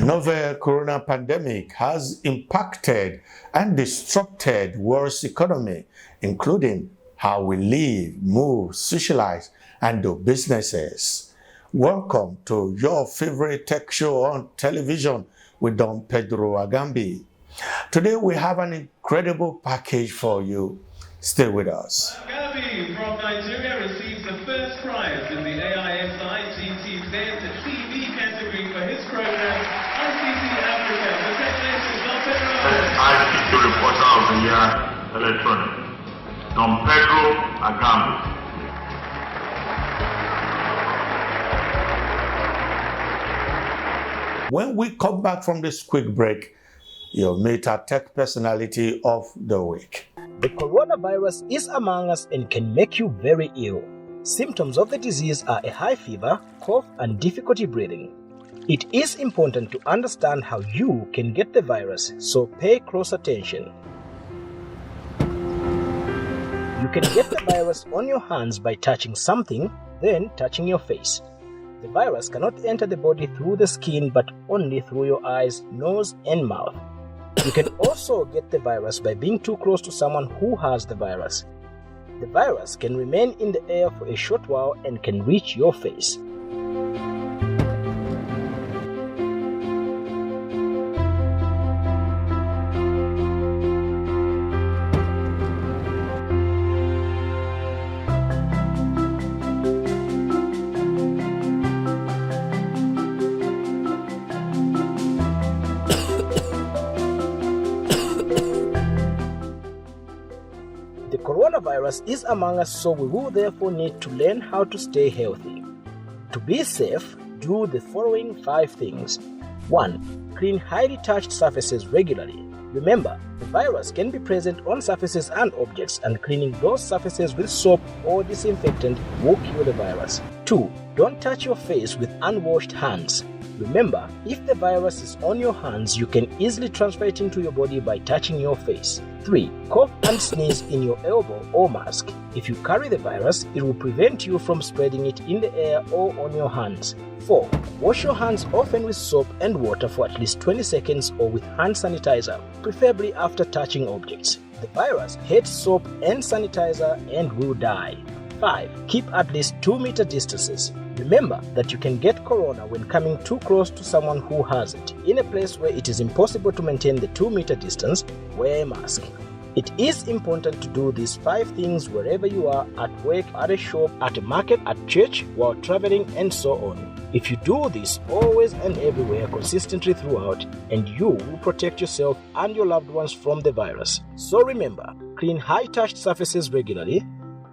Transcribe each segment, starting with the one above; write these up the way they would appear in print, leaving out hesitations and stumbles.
novel corona pandemic has impacted and disrupted world's economy, including how we live, move, socialize, and do businesses. Welcome to your favorite tech show on television with Don Pedro Agambi. Today we have an incredible package for you. Stay with us. Agambi from Nigeria receives the first prize in the AISI GTZ TV category for his program ICT Africa. Congratulations, Don Pedro. ICT reporter of the year, electronic. Don Pedro Agambi. When we come back from this quick break, you'll meet our tech personality of the week. The coronavirus is among us and can make you very ill. Symptoms of the disease are a high fever, cough, and difficulty breathing. It is important to understand how you can get the virus, so pay close attention. You can get the virus on your hands by touching something, then touching your face. The virus cannot enter the body through the skin but only through your eyes, nose, and mouth. You can also get the virus by being too close to someone who has the virus. The virus can remain in the air for a short while and can reach your face. The coronavirus is among us, so we will therefore need to learn how to stay healthy. To be safe, do the following 5 things. 1. Clean highly touched surfaces regularly. Remember, the virus can be present on surfaces and objects, and cleaning those surfaces with soap or disinfectant will kill the virus. 2. Don't touch your face with unwashed hands. Remember, if the virus is on your hands, you can easily transfer it into your body by touching your face. 3. Cough and sneeze in your elbow or mask. If you carry the virus, it will prevent you from spreading it in the air or on your hands. 4. Wash your hands often with soap and water for at least 20 seconds or with hand sanitizer, preferably after touching objects. The virus hates soap and sanitizer and will die. 5. Keep at least 2-meter distances. Remember that you can get corona when coming too close to someone who has it. In a place where it is impossible to maintain the 2-meter distance, wear a mask. It is important to do these 5 things wherever you are, at work, at a shop, at a market, at church, while traveling, and so on. If you do this always and everywhere consistently throughout, and you will protect yourself and your loved ones from the virus. So remember, clean high-touched surfaces regularly.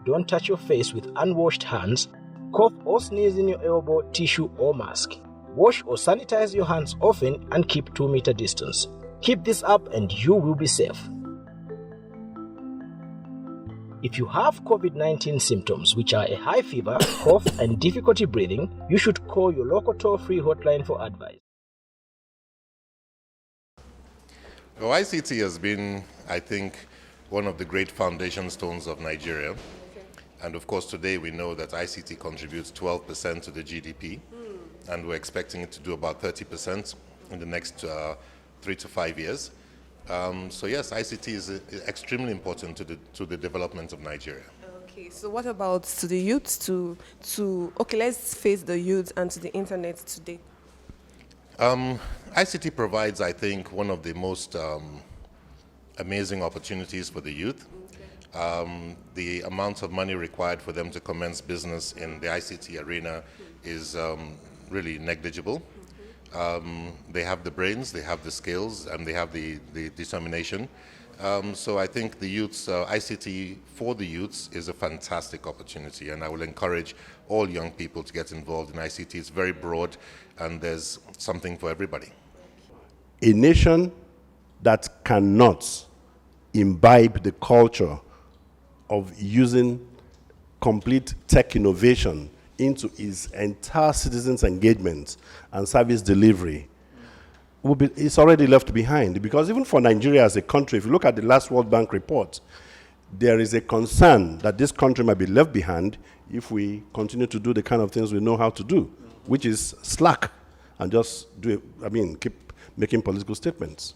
Don't touch your face with unwashed hands. Cough or sneeze in your elbow, tissue, or mask. Wash or sanitize your hands often and keep 2-meter distance. Keep this up and you will be safe. If you have COVID-19 symptoms, which are a high fever, cough, and difficulty breathing, you should call your local toll-free hotline for advice. Well, ICT has been, I think, one of the great foundation stones of Nigeria. And of course, today we know that ICT contributes 12% to the GDP, and we're expecting it to do about 30% in the next 3 to 5 years. So yes, ICT is extremely important to the development of Nigeria. Okay, so what about to the youth? Okay, let's face the youth and to the internet today. ICT provides, I think, one of the most amazing opportunities for the youth. The amount of money required for them to commence business in the ICT arena is really negligible. They have the brains, they have the skills, and they have the determination. So I think the youths, ICT for the youths is a fantastic opportunity, and I will encourage all young people to get involved in ICT. It's very broad, and there's something for everybody. A nation that cannot imbibe the culture of using complete tech innovation into its entire citizens' engagement and service delivery it's already left behind. Because even for Nigeria as a country, if you look at the last World Bank report, there is a concern that this country might be left behind if we continue to do the kind of things we know how to do, which is slack and just keep making political statements.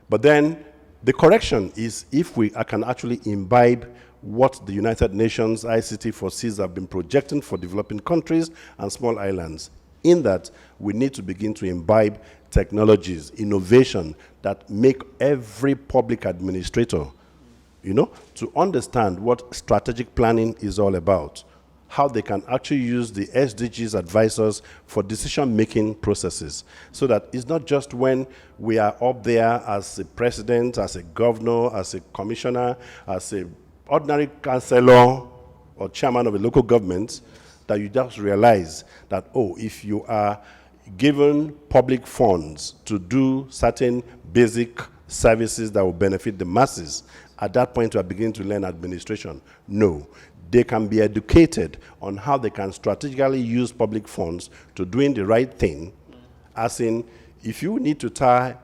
But then the correction is if I can actually imbibe what the United Nations ICT foresees have been projecting for developing countries and small islands, in that we need to begin to imbibe technologies, innovation that make every public administrator, to understand what strategic planning is all about, how they can actually use the SDGs advisors for decision-making processes, so that it's not just when we are up there as a president, as a governor, as a commissioner, as a ordinary councillor or chairman of a local government, that you just realize that, if you are given public funds to do certain basic services that will benefit the masses, at that point you are beginning to learn administration. No. They can be educated on how they can strategically use public funds to doing the right thing, as in, if you need to tie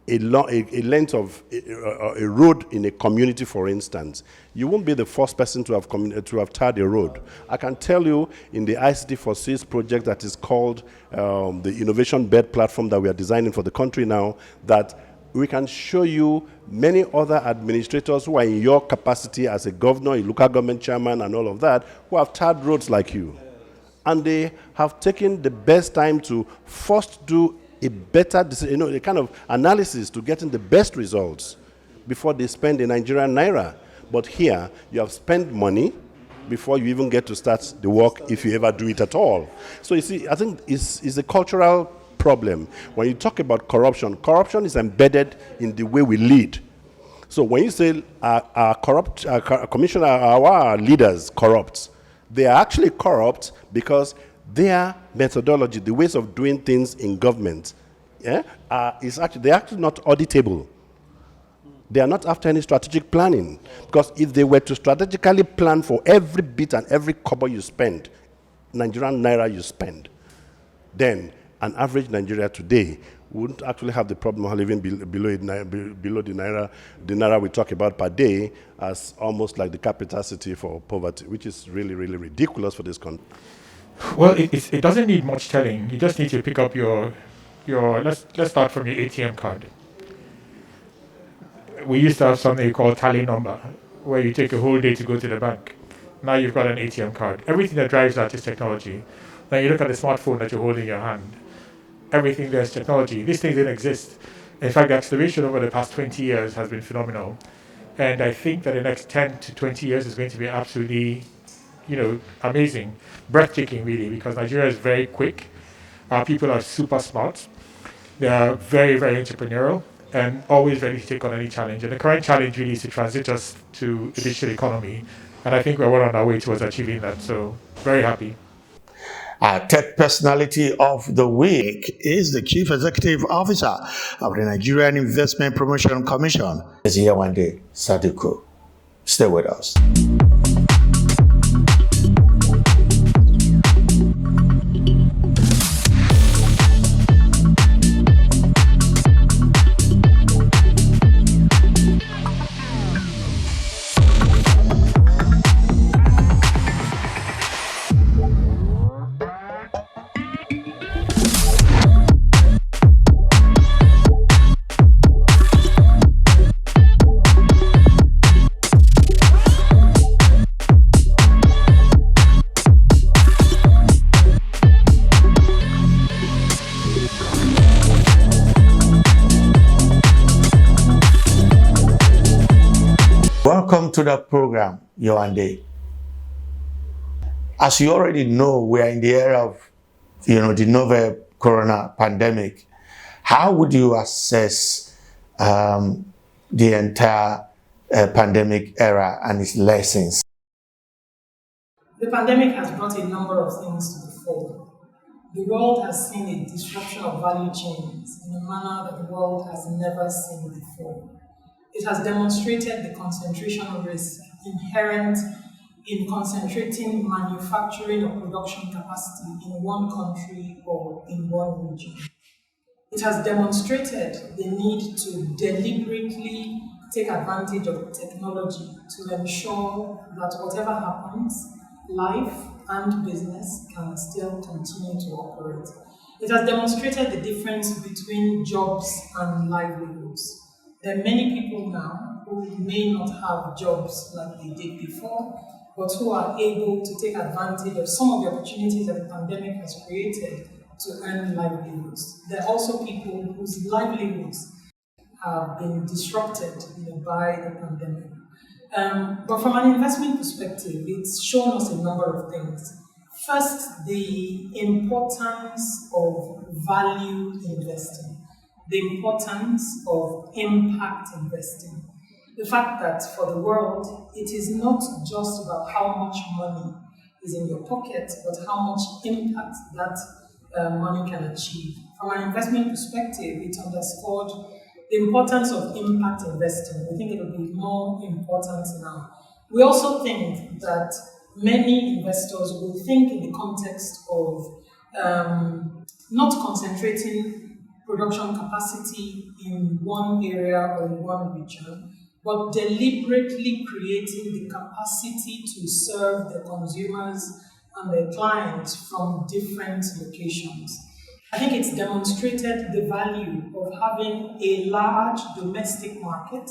a length of a road in a community, for instance, you won't be the first person to have tarred a road. I can tell you, in the ICT for Seas project that is called the Innovation Bed Platform that we are designing for the country now, that we can show you many other administrators who are in your capacity as a governor, a local government chairman, and all of that, who have tarred roads like you. And they have taken the best time to first do a better, a kind of analysis to getting the best results before they spend the Nigerian naira. But here, you have spent money before you even get to start the work, if you ever do it at all. So you see, I think it's a cultural problem. When you talk about corruption, corruption is embedded in the way we lead. So when you say our commissioner, our leaders corrupt, they are actually corrupt because their methodology, the ways of doing things in government, they're actually not auditable. They are not after any strategic planning. Because if they were to strategically plan for every bit and every kobo you spend, Nigerian naira you spend, then an average Nigeria today wouldn't actually have the problem of living below the naira we talk about per day, as almost like the capital city for poverty, which is really, really ridiculous for this country. Well, it doesn't need much telling. You just need to pick up your let's start from your ATM card. We used to have something called tally number, where you take a whole day to go to the bank. Now you've got an ATM card. Everything that drives that is technology. Now you look at the smartphone that you're holding in your hand. Everything there's technology. These things didn't exist. In fact, the acceleration over the past 20 years has been phenomenal. And I think that the next 10 to 20 years is going to be absolutely, amazing. Breathtaking, really, because Nigeria is very quick. Our people are super smart. They are very, very entrepreneurial and always ready to take on any challenge. And the current challenge really is to transit us to a digital economy. And I think we're well on our way towards achieving that. So, very happy. Our Tech Personality of the Week is the Chief Executive Officer of the Nigerian Investment Promotion Commission, Yewande Sadiku. Stay with us. Welcome to the program, Yewande. As you already know, we are in the era of, the novel corona pandemic. How would you assess the entire pandemic era and its lessons? The pandemic has brought a number of things to the fore. The world has seen a disruption of value chains in a manner that the world has never seen before. It has demonstrated the concentration risk inherent in concentrating manufacturing or production capacity in one country or in one region. It has demonstrated the need to deliberately take advantage of technology to ensure that whatever happens, life and business can still continue to operate. It has demonstrated the difference between jobs and livelihoods. There are many people now who may not have jobs like they did before, but who are able to take advantage of some of the opportunities that the pandemic has created to earn livelihoods. There are also people whose livelihoods have been disrupted by the pandemic. But from an investment perspective, it's shown us a number of things. First, the importance of value investing, the importance of impact investing. The fact that for the world, it is not just about how much money is in your pocket, but how much impact that money can achieve. From an investment perspective, it underscored the importance of impact investing. We think it will be more important now. We also think that many investors will think in the context of not concentrating production capacity in one area or in one region, but deliberately creating the capacity to serve the consumers and their clients from different locations. I think it's demonstrated the value of having a large domestic market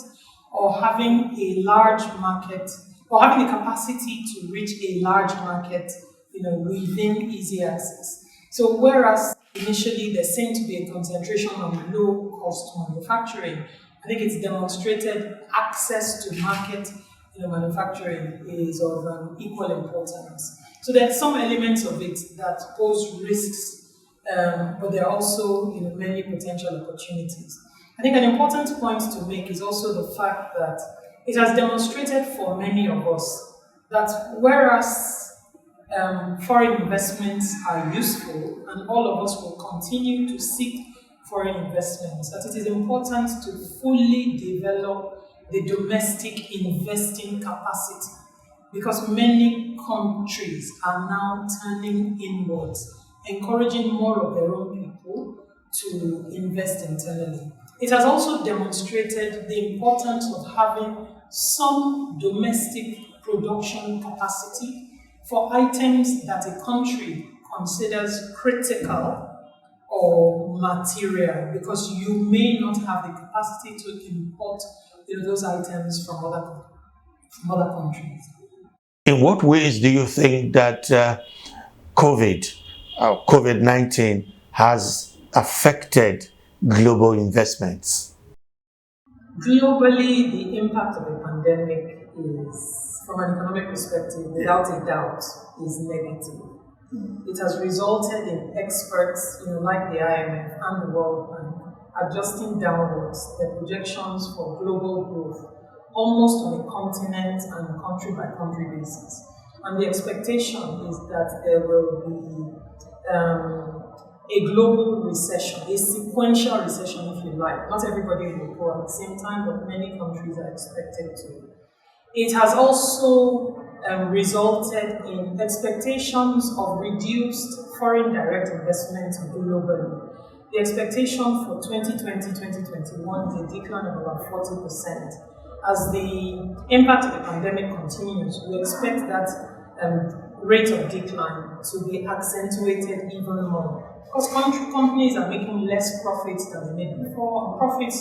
or having a large market or having the capacity to reach a large market within easy access. So whereas initially there seemed to be a concentration on low-cost manufacturing, I think it's demonstrated access to market manufacturing is of equal importance. So there are some elements of it that pose risks, but there are also many potential opportunities. I think an important point to make is also the fact that it has demonstrated for many of us that whereas foreign investments are useful and all of us will continue to seek foreign investments, that it is important to fully develop the domestic investing capacity, because many countries are now turning inwards, encouraging more of their own people to invest internally. It has also demonstrated the importance of having some domestic production capacity for items that a country considers critical or material, because you may not have the capacity to import those items from other countries. In what ways do you think that COVID-19 has affected global investments? Globally, the impact of the pandemic is, from an economic perspective, without a doubt, is negative. It has resulted in experts, like the IMF and the World Bank, adjusting downwards their projections for global growth, almost on a continent and country-by-country basis. And the expectation is that there will be a global recession, a sequential recession, if you like. Not everybody will go at the same time, but many countries are expected to. It has also resulted in expectations of reduced foreign direct investment globally. The expectation for 2020-2021 is a decline of about 40%. As the impact of the pandemic continues, we expect that rate of decline to be accentuated even more. Because companies are making less profits than they made before, and profits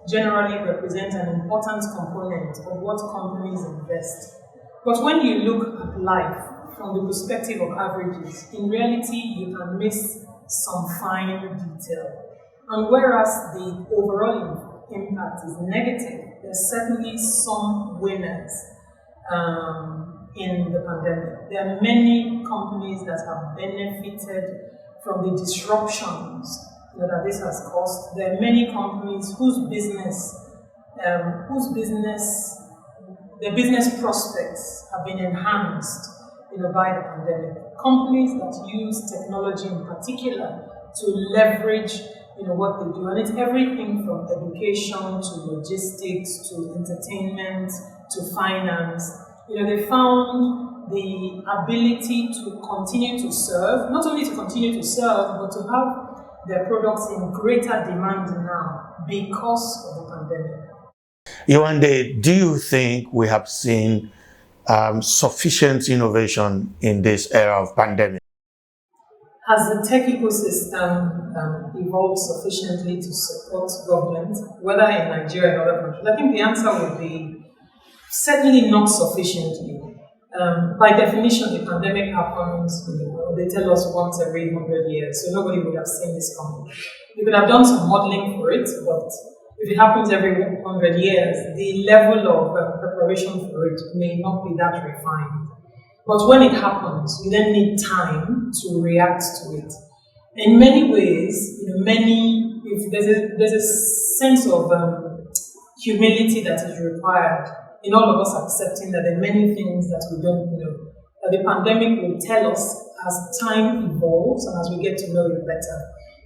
generally represent an important component of what companies invest. But when you look at life from the perspective of averages, in reality, you can miss some fine detail. And whereas the overall impact is negative, there's certainly some winners in the pandemic. There are many companies that have benefited from the disruptions that this has caused. There are many companies whose their business prospects have been enhanced by the pandemic. Companies that use technology in particular to leverage what they do. And it's everything from education to logistics to entertainment to finance. They found the ability to continue to serve, not only to continue to serve, but to have their products in greater demand now because of the pandemic. Yewande, do you think we have seen sufficient innovation in this era of pandemic? Has the tech ecosystem evolved sufficiently to support government, whether in Nigeria or other countries? I think the answer would be certainly not sufficiently. By definition, the pandemic happens, they tell us once every 100 years, so nobody would have seen this coming. We could have done some modeling for it, but if it happens every 100 years, the level of preparation for it may not be that refined. But when it happens, you then need time to react to it. In many ways, if there's a sense of humility that is required in all of us accepting that there are many things that we don't know. That the pandemic will tell us as time evolves and as we get to know it better.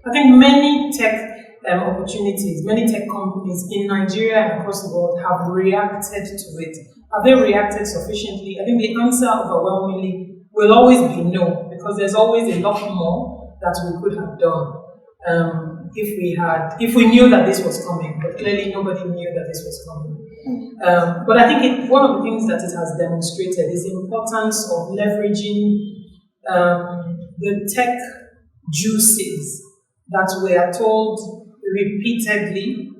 I think many tech opportunities, many tech companies in Nigeria and across the world have reacted to it. Have they reacted sufficiently? I think the answer overwhelmingly will always be no, because there's always a lot more that we could have done if we knew that this was coming, but clearly nobody knew that this was coming. But I think one of the things that it has demonstrated is the importance of leveraging the tech juices that we are told repeatedly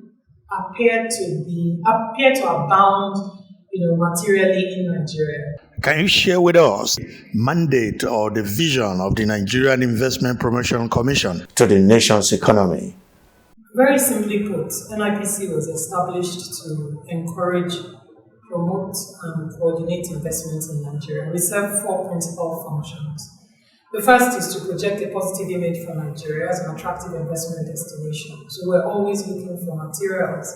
appear to abound, materially in Nigeria. Can you share with us mandate or the vision of the Nigerian Investment Promotion Commission to the nation's economy? Very simply put, NIPC was established to encourage, promote, and coordinate investments in Nigeria. We serve 4 principal functions. The first is to project a positive image for Nigeria as an attractive investment destination. So we're always looking for materials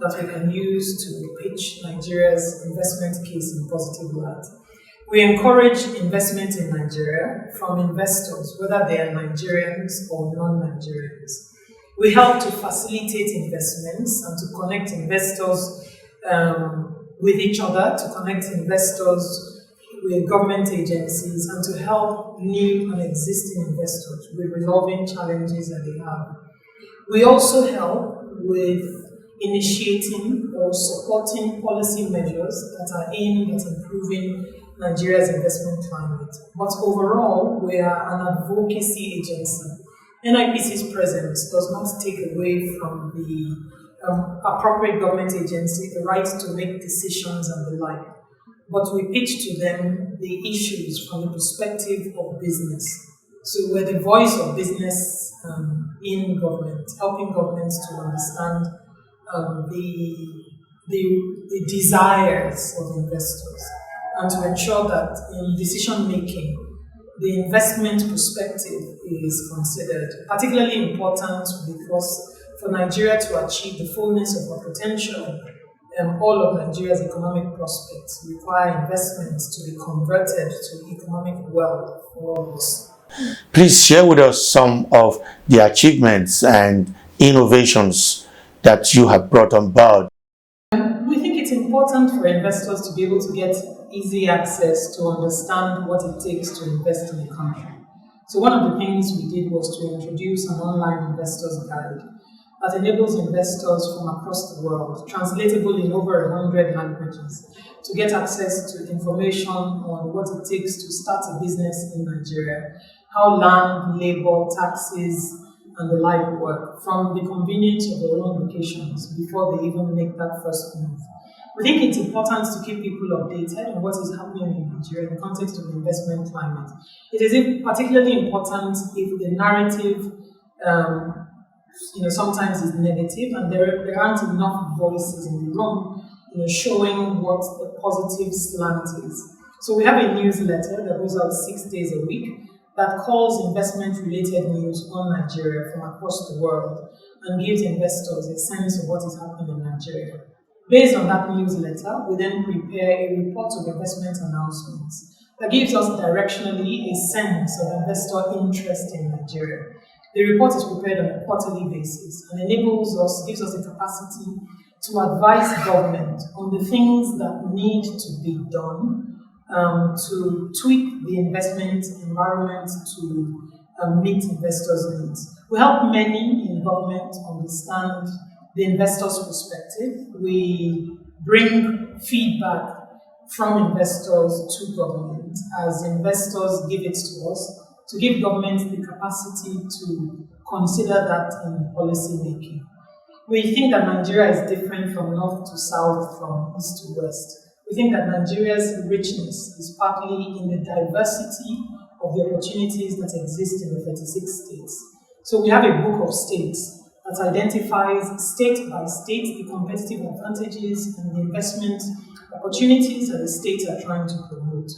that we can use to pitch Nigeria's investment case in positive light. We encourage investment in Nigeria from investors, whether they are Nigerians or non-Nigerians. We help to facilitate investments and to connect investors with each other, to connect investors with government agencies, and to help new and existing investors with resolving challenges that they have. We also help with initiating or supporting policy measures that are aimed at improving Nigeria's investment climate. But overall, we are an advocacy agency. NIPC's presence does not take away from the appropriate government agency the right to make decisions and the like. But we pitch to them the issues from the perspective of business. So we're the voice of business in government, helping governments to understand the desires of investors and to ensure that in decision making, the investment perspective is considered. Particularly important because for Nigeria to achieve the fullness of our potential, all of Nigeria's economic prospects require investments to be converted to economic wealth for all of us. Please share with us some of the achievements and innovations that you have brought on board. We think it's important for investors to be able to get easy access to understand what it takes to invest in the country. So one of the things we did was to introduce an online investors guide that enables investors from across the world, translatable in over 100 languages, to get access to information on what it takes to start a business in Nigeria, how land, labor, taxes, and the like work from the convenience of their own locations before they even make that first move. We think it's important to keep people updated on what is happening in Nigeria in the context of the investment climate. It is particularly important if the narrative sometimes is negative and there aren't enough voices in the room showing what the positive slant is. So we have a newsletter that goes out 6 days a week that calls investment-related news on Nigeria from across the world and gives investors a sense of what is happening in Nigeria. Based on that newsletter, we then prepare a report of investment announcements that gives us directionally a sense of investor interest in Nigeria. The report is prepared on a quarterly basis and gives us the capacity to advise government on the things that need to be done to tweak the investment environment to meet investors' needs. We help many in government understand the investor's perspective. We bring feedback from investors to government as investors give it to us to give governments the capacity to consider that in policy making. We think that Nigeria is different from north to south, from east to west. We think that Nigeria's richness is partly in the diversity of the opportunities that exist in the 36 states. So we have a book of states that identifies state by state the competitive advantages and the investment opportunities that the states are trying to promote.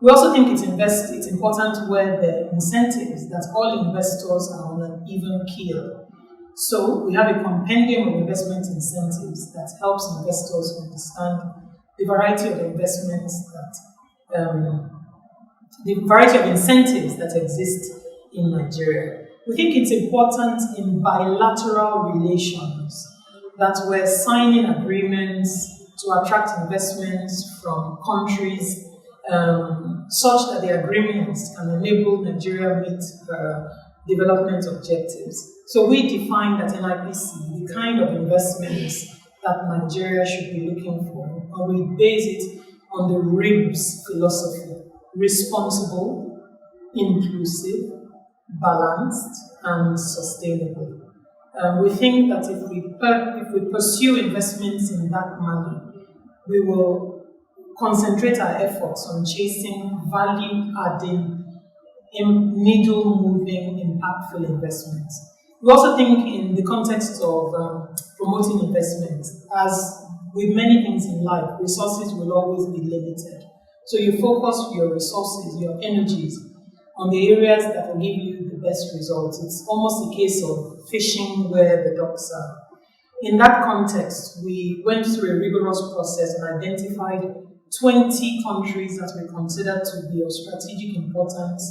We also think it's important where the incentives that all investors are on an even keel. So we have a compendium of investment incentives that helps investors understand the variety of investments the variety of incentives that exist in Nigeria. We think it's important in bilateral relations that we're signing agreements to attract investments from countries such that the agreements can enable Nigeria meet development objectives. So we define that NIPC, the kind of investments that Nigeria should be looking for, and we base it on the RIBS philosophy: responsible, inclusive, balanced, and sustainable. We think that if we pursue investments in that manner, we will concentrate our efforts on chasing value-adding, needle-moving, impactful investments. We also think in the context of promoting investments, as with many things in life, resources will always be limited. So you focus your resources, your energies, on the areas that will give you the best results. It's almost a case of fishing where the ducks are. In that context, we went through a rigorous process and identified 20 countries that we consider to be of strategic importance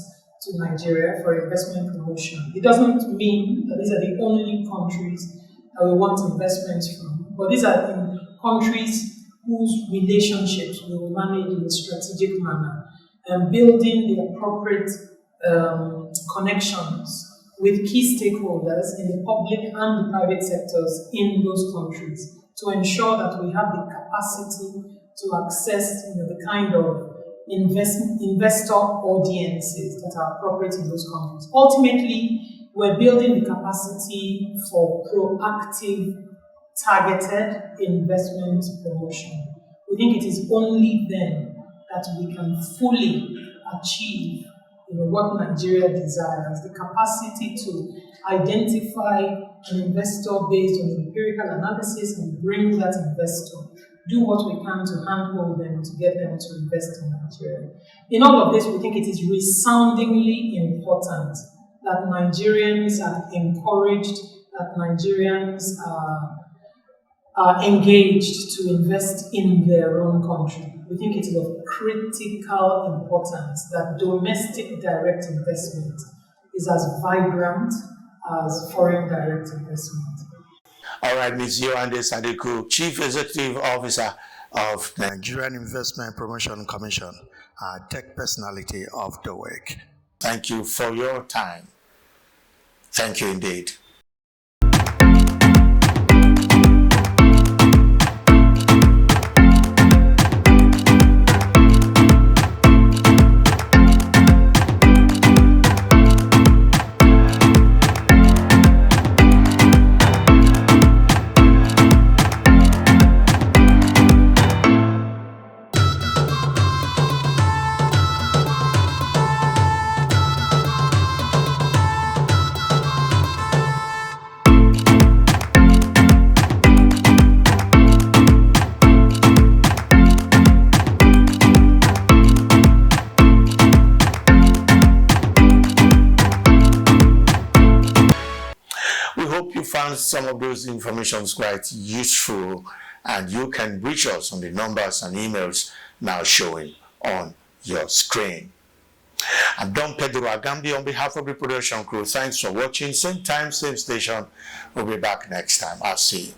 to Nigeria for investment promotion. It doesn't mean that these are the only countries that we want investments from, but these are in countries whose relationships we will manage in a strategic manner, and building the appropriate connections with key stakeholders in the public and the private sectors in those countries to ensure that we have the capacity to access the kind of investor audiences that are appropriate in those countries. Ultimately, we're building the capacity for proactive, targeted investment promotion. We think it is only then that we can fully achieve what Nigeria desires, the capacity to identify an investor based on empirical analysis and bring that investor, do what we can to handhold them to get them to invest in Nigeria. In all of this, we think it is resoundingly important that Nigerians are encouraged, that Nigerians are engaged to invest in their own country. We think it is of critical importance that domestic direct investment is as vibrant as foreign direct investment. All right, Ms. Yewande Sadiku, Chief Executive Officer of the Nigerian Investment Promotion Commission, Tech Personality of the Week. Thank you for your time. Thank you indeed. Found some of those informations quite useful, and you can reach us on the numbers and emails now showing on your screen. I'm Don Pedro Agambi on behalf of the production crew. Thanks for watching. Same time, same station. We'll be back next time. I'll see you.